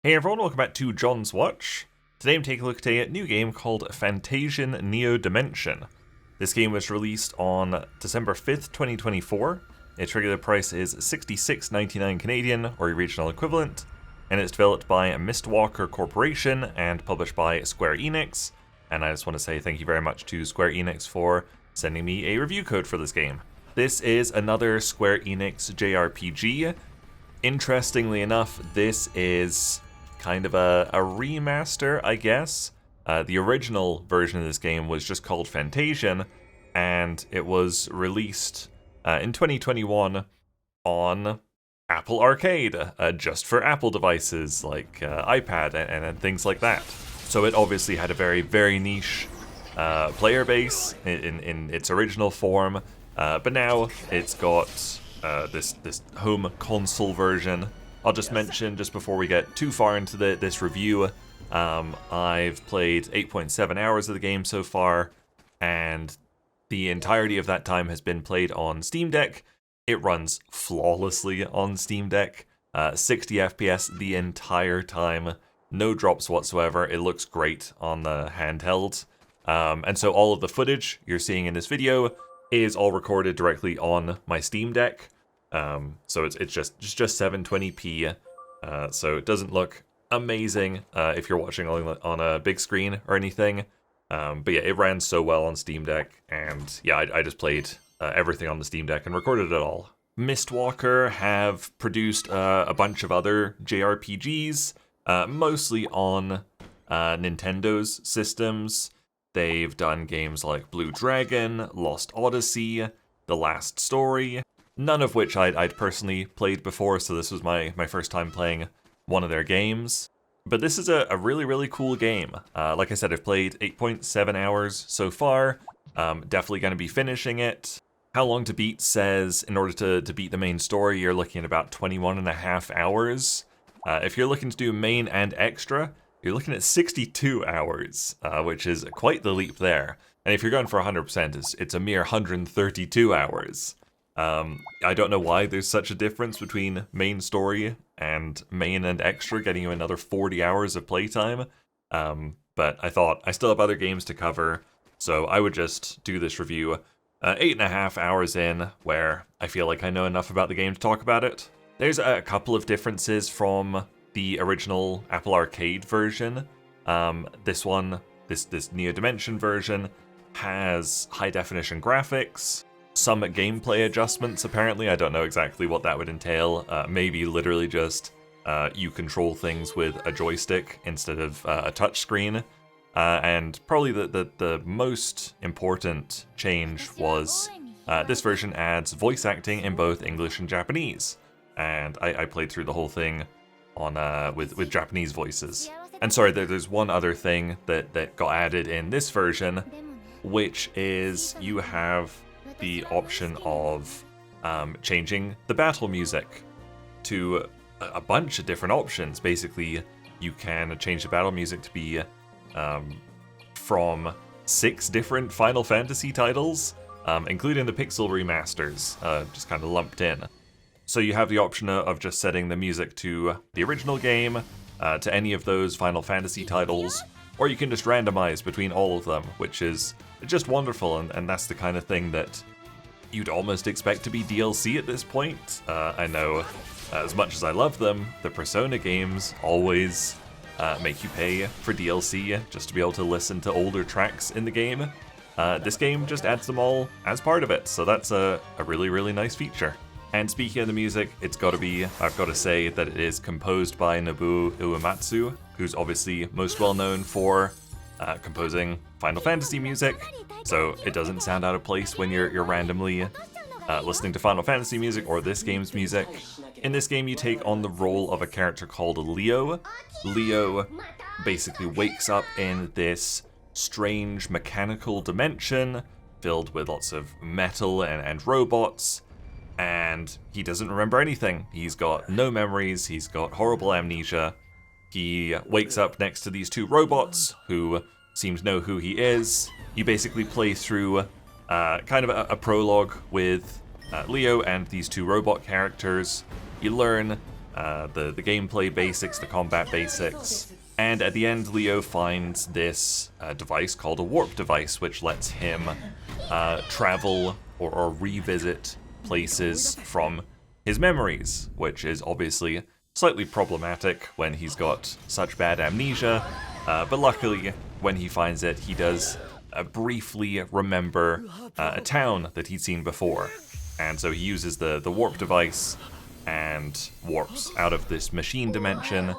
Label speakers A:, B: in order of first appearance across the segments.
A: Hey everyone, welcome back to John's Watch. Today I'm taking a look at a new game called FANTASIAN Neo Dimension. This game was released on December 5th, 2024. Its regular price is $66.99 Canadian, or your regional equivalent, and it's developed by Mistwalker Corporation and published by Square Enix. And I just want to say thank you very much to Square Enix for sending me a review code for this game. This is another Square Enix JRPG. Interestingly enough, this is kind of a remaster, I guess. The original version of this game was just called Fantasian, and it was released in 2021 on Apple Arcade, just for Apple devices like iPad and things like that. So it obviously had a very, very niche player base in its original form, but now it's got this home console version. I'll just mention, just before we get too far into this review, I've played 8.7 hours of the game so far, and the entirety of that time has been played on Steam Deck. It runs flawlessly on Steam Deck, 60 FPS the entire time, no drops whatsoever. It looks great on the handheld, and so all of the footage you're seeing in this video is all recorded directly on my Steam Deck. So it's just 720p, so it doesn't look amazing if you're watching on a big screen or anything. But yeah, it ran so well on Steam Deck, and yeah, I just played everything on the Steam Deck and recorded it all. Mistwalker have produced a bunch of other JRPGs, mostly on Nintendo's systems. They've done games like Blue Dragon, Lost Odyssey, The Last Story, none of which I'd personally played before, so this was my first time playing one of their games. But this is a really, really cool game. Like I said, I've played 8.7 hours so far. Definitely going to be finishing it. How Long to Beat says in order to beat the main story, you're looking at about 21.5 hours. If you're looking to do main and extra, you're looking at 62 hours, which is quite the leap there. And if you're going for 100%, it's a mere 132 hours. I don't know why there's such a difference between main story and main and extra, getting you another 40 hours of playtime. But I thought I still have other games to cover, so I would just do this review 8.5 hours in, where I feel like I know enough about the game to talk about it. There's a couple of differences from the original Apple Arcade version. This Neo Dimension version has high definition graphics, some gameplay adjustments apparently. I don't know exactly what that would entail. Maybe literally just you control things with a joystick instead of a touchscreen. And probably the most important change was this version adds voice acting in both English and Japanese. And I played through the whole thing on with Japanese voices. And sorry, there's one other thing that got added in this version, which is you have the option of changing the battle music to a bunch of different options. Basically, you can change the battle music to be from 6 different Final Fantasy titles, including the Pixel remasters, just kind of lumped in. So you have the option of just setting the music to the original game, to any of those Final Fantasy titles, or you can just randomize between all of them, which is just wonderful, and that's the kind of thing that you'd almost expect to be DLC at this point. I know, as much as I love them, the Persona games always make you pay for DLC just to be able to listen to older tracks in the game. This game just adds them all as part of it, so that's a really, really nice feature. And speaking of the music, I've got to say that it is composed by Nobuo Uematsu, who's obviously most well known for composing Final Fantasy music, so it doesn't sound out of place when you're randomly listening to Final Fantasy music or this game's music. In this game, you take on the role of a character called Leo. Leo basically wakes up in this strange mechanical dimension filled with lots of metal and robots, and he doesn't remember anything. He's got no memories, he's got horrible amnesia. He wakes up next to these 2 robots who seem to know who he is. You basically play through kind of a prologue with Leo and these 2 robot characters. You learn the gameplay basics, the combat basics. And at the end, Leo finds this device called a warp device, which lets him travel or revisit places from his memories, which is obviously slightly problematic when he's got such bad amnesia. But luckily, when he finds it, he does briefly remember a town that he'd seen before. And so he uses the warp device and warps out of this machine dimension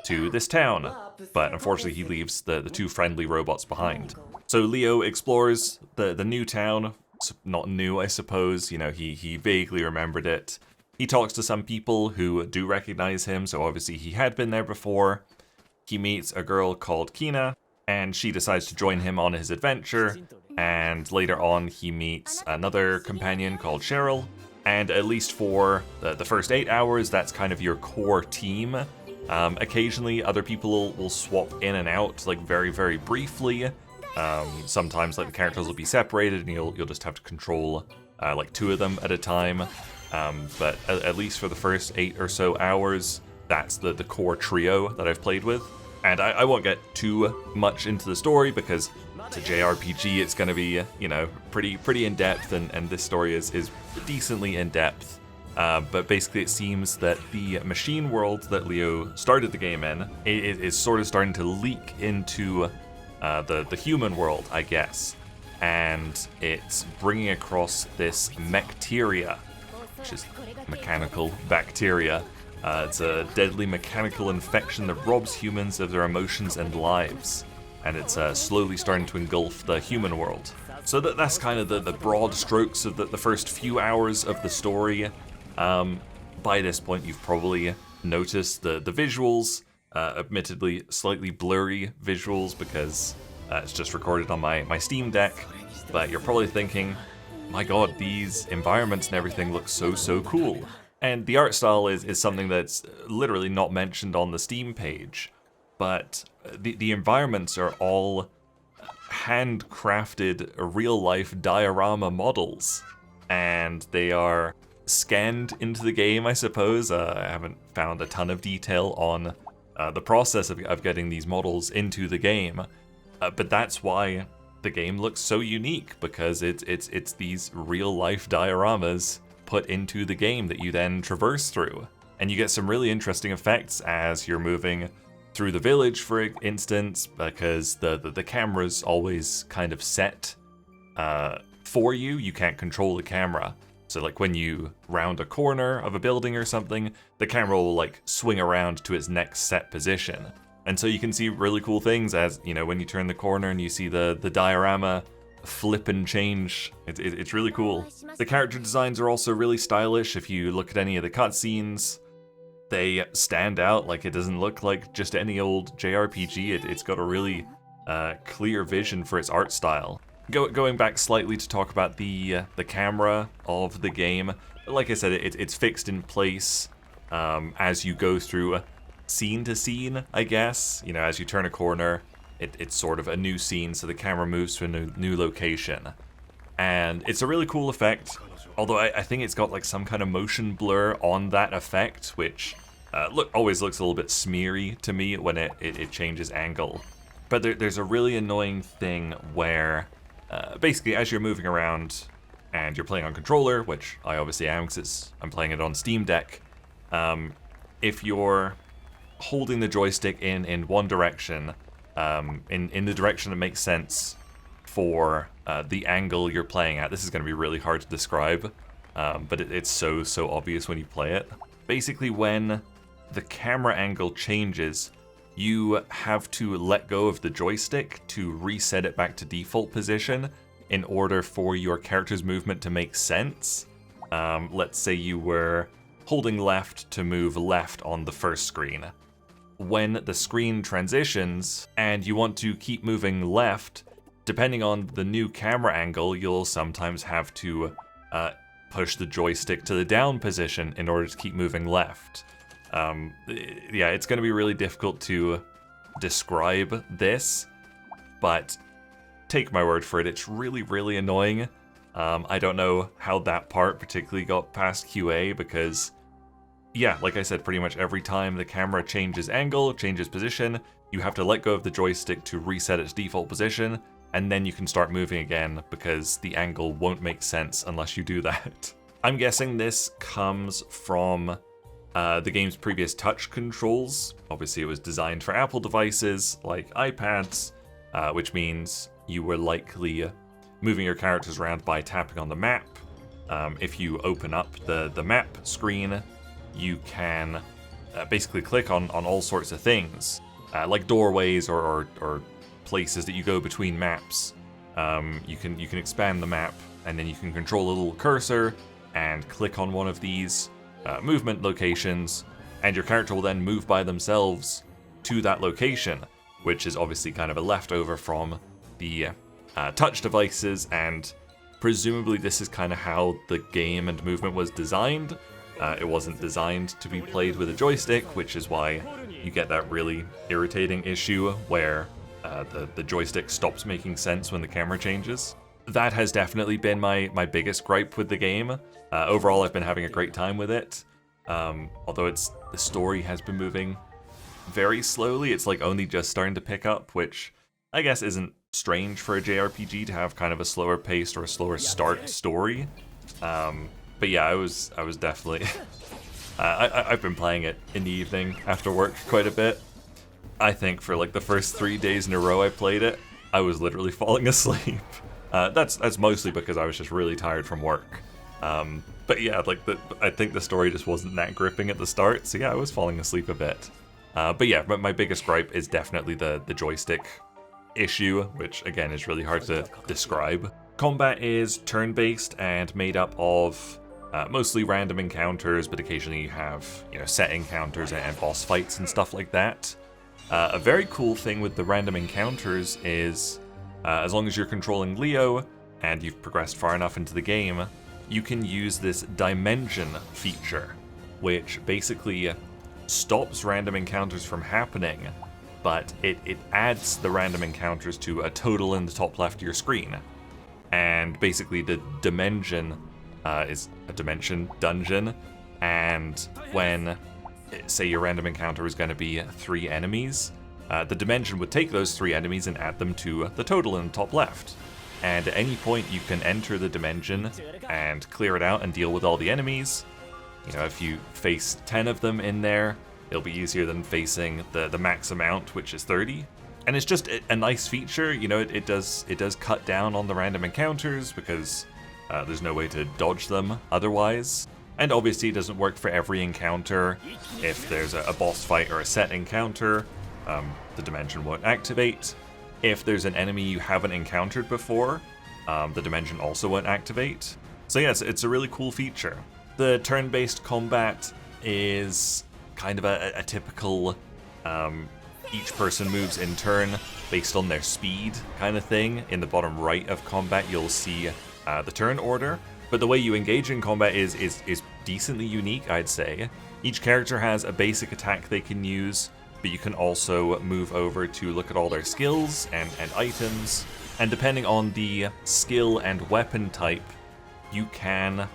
A: to this town. But unfortunately, he leaves the two friendly robots behind. So Leo explores the new town. Not new, I suppose. You know, he vaguely remembered it. He talks to some people who do recognize him, so obviously he had been there before. He meets a girl called Kina, and she decides to join him on his adventure. And later on, he meets another companion called Cheryl. And at least for the first 8 hours, that's kind of your core team. Occasionally, other people will swap in and out, like very, very briefly. Sometimes, like the characters will be separated, and you'll just have to control like 2 of them at a time. But at least for the first 8 or so hours, that's the core trio that I've played with. And I won't get too much into the story because it's a JRPG. It's going to be, you know, pretty in depth, and this story is decently in depth. But basically, it seems that the machine world that Leo started the game in is sort of starting to leak into the human world, I guess. And it's bringing across this Mechteria, which is mechanical bacteria. It's a deadly mechanical infection that robs humans of their emotions and lives. And it's slowly starting to engulf the human world. So that's kind of the broad strokes of the first few hours of the story. By this point, you've probably noticed the visuals, admittedly slightly blurry visuals because it's just recorded on my Steam Deck. But you're probably thinking, my god, these environments and everything look so cool. And the art style is something that's literally not mentioned on the Steam page. But the environments are all handcrafted real-life diorama models. And they are scanned into the game, I suppose. I haven't found a ton of detail on the process of getting these models into the game. But that's why the game looks so unique, because it's these real-life dioramas put into the game that you then traverse through. And you get some really interesting effects as you're moving through the village, for instance, because the camera's always kind of set for you. You can't control the camera. So like when you round a corner of a building or something, the camera will like swing around to its next set position. And so you can see really cool things as, you know, when you turn the corner and you see the diorama flip and change. It's really cool. The character designs are also really stylish. If you look at any of the cutscenes, they stand out. Like, it doesn't look like just any old JRPG. It's got a really clear vision for its art style. Going back slightly to talk about the camera of the game, like I said, it's fixed in place as you go through scene to scene, I guess. You know, as you turn a corner, it's sort of a new scene, so the camera moves to a new location. And it's a really cool effect, although I think it's got like some kind of motion blur on that effect, which always looks a little bit smeary to me when it changes angle. But there's a really annoying thing where basically as you're moving around and you're playing on controller, which I obviously am because I'm playing it on Steam Deck, if you're holding the joystick in one direction, in the direction that makes sense for the angle you're playing at. This is going to be really hard to describe, but it's so obvious when you play it. Basically, when the camera angle changes, you have to let go of the joystick to reset it back to default position in order for your character's movement to make sense. Let's say you were holding left to move left on the first screen. When the screen transitions and you want to keep moving left, depending on the new camera angle, you'll sometimes have to push the joystick to the down position in order to keep moving left. Yeah, it's going to be really difficult to describe this, but take my word for it, it's really annoying. I don't know how that part particularly got past QA, because yeah, like I said, pretty much every time the camera changes angle, changes position, you have to let go of the joystick to reset its default position, and then you can start moving again because the angle won't make sense unless you do that. I'm guessing this comes from the game's previous touch controls. Obviously, it was designed for Apple devices like iPads, which means you were likely moving your characters around by tapping on the map. If you open up the map screen, you can basically click on all sorts of things, like doorways or places that you go between maps. You can expand the map, and then you can control a little cursor and click on one of these movement locations, and your character will then move by themselves to that location, which is obviously kind of a leftover from the touch devices, and presumably this is kind of how the game and movement was designed. It wasn't designed to be played with a joystick, which is why you get that really irritating issue where the joystick stops making sense when the camera changes. That has definitely been my biggest gripe with the game. Overall, I've been having a great time with it. Although the story has been moving very slowly. It's like only just starting to pick up, which I guess isn't strange for a JRPG to have kind of a slower paced or a slower start story. But yeah, I was definitely I've been playing it in the evening after work quite a bit. I think for like the first 3 days in a row I played it, I was literally falling asleep. That's mostly because I was just really tired from work. But yeah, like I think the story just wasn't that gripping at the start, so yeah, I was falling asleep a bit. But yeah, my biggest gripe is definitely the joystick issue, which again is really hard to describe. Combat is turn-based and made up of mostly random encounters, but occasionally you have set encounters and boss fights and stuff like that. A very cool thing with the random encounters is as long as you're controlling Leo and you've progressed far enough into the game, you can use this dimension feature, which basically stops random encounters from happening, but it adds the random encounters to a total in the top left of your screen. And basically the dimension is a dimension dungeon, and when, say, your random encounter is going to be 3 enemies, the dimension would take those 3 enemies and add them to the total in the top left. And at any point you can enter the dimension and clear it out and deal with all the enemies. If you face 10 of them in there, it'll be easier than facing the max amount, which is 30. And it's just a nice feature. It does cut down on the random encounters because there's no way to dodge them otherwise. And obviously it doesn't work for every encounter. If there's a boss fight or a set encounter, the dimension won't activate. If there's an enemy you haven't encountered before, the dimension also won't activate. So yeah, it's a really cool feature. The turn-based combat is kind of a typical each person moves in turn based on their speed kind of thing. In the bottom right of combat, you'll see the turn order. But the way you engage in combat is decently unique, I'd say. Each character has a basic attack they can use, but you can also move over to look at all their skills and items. And depending on the skill and weapon type, you can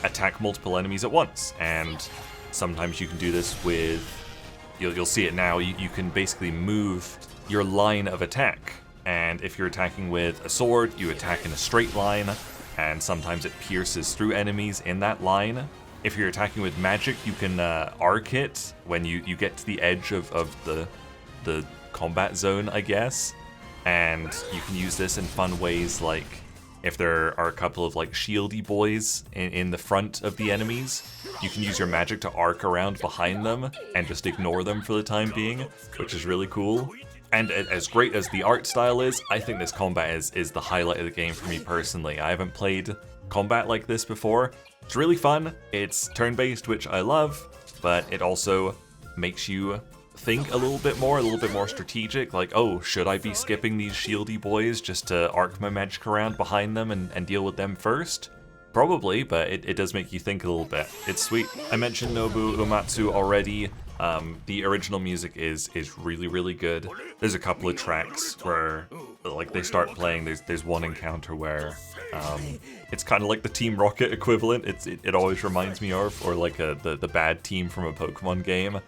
A: attack multiple enemies at once. And sometimes you can do this with, you'll see it now, you can basically move your line of attack. And if you're attacking with a sword, you attack in a straight line, and sometimes it pierces through enemies in that line. If you're attacking with magic, you can arc it when you get to the edge of the combat zone, I guess. And you can use this in fun ways, like if there are a couple of like shieldy boys in the front of the enemies, you can use your magic to arc around behind them and just ignore them for the time being, which is really cool. And as great as the art style is, I think this combat is the highlight of the game for me personally. I haven't played combat like this before. It's really fun. It's turn-based, which I love, but it also makes you think a little bit more strategic, like, oh, should I be skipping these shieldy boys just to arc my magic around behind them and deal with them first? Probably, but it does make you think a little bit. It's sweet. I mentioned Nobuo Uematsu already. The original music is really, really good. There's a couple of tracks where like they start playing. There's one encounter where it's kind of like the Team Rocket equivalent. It always reminds me of, or like the bad team from a Pokemon game.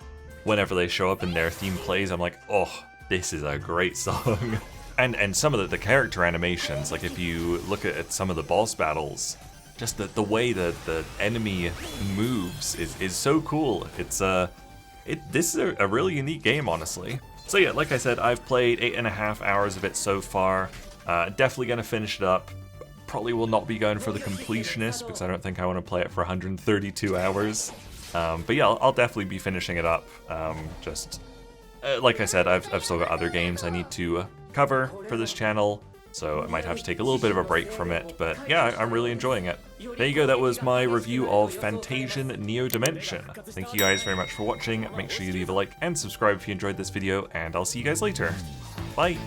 A: Whenever they show up and their theme plays, I'm like, oh, this is a great song. And some of the character animations, like if you look at some of the boss battles, just the way that the enemy moves is so cool. This is a really unique game, honestly. So yeah, like I said, I've played 8.5 hours of it so far. Definitely gonna finish it up. Probably will not be going for the completionist because I don't think I want to play it for 132 hours. But yeah, I'll definitely be finishing it up. Like I said, I've still got other games I need to cover for this channel, so I might have to take a little bit of a break from it, but yeah, I'm really enjoying it. There you go, that was my review of FANTASIAN Neo Dimension. Thank you guys very much for watching. Make sure you leave a like and subscribe if you enjoyed this video, and I'll see you guys later. Bye!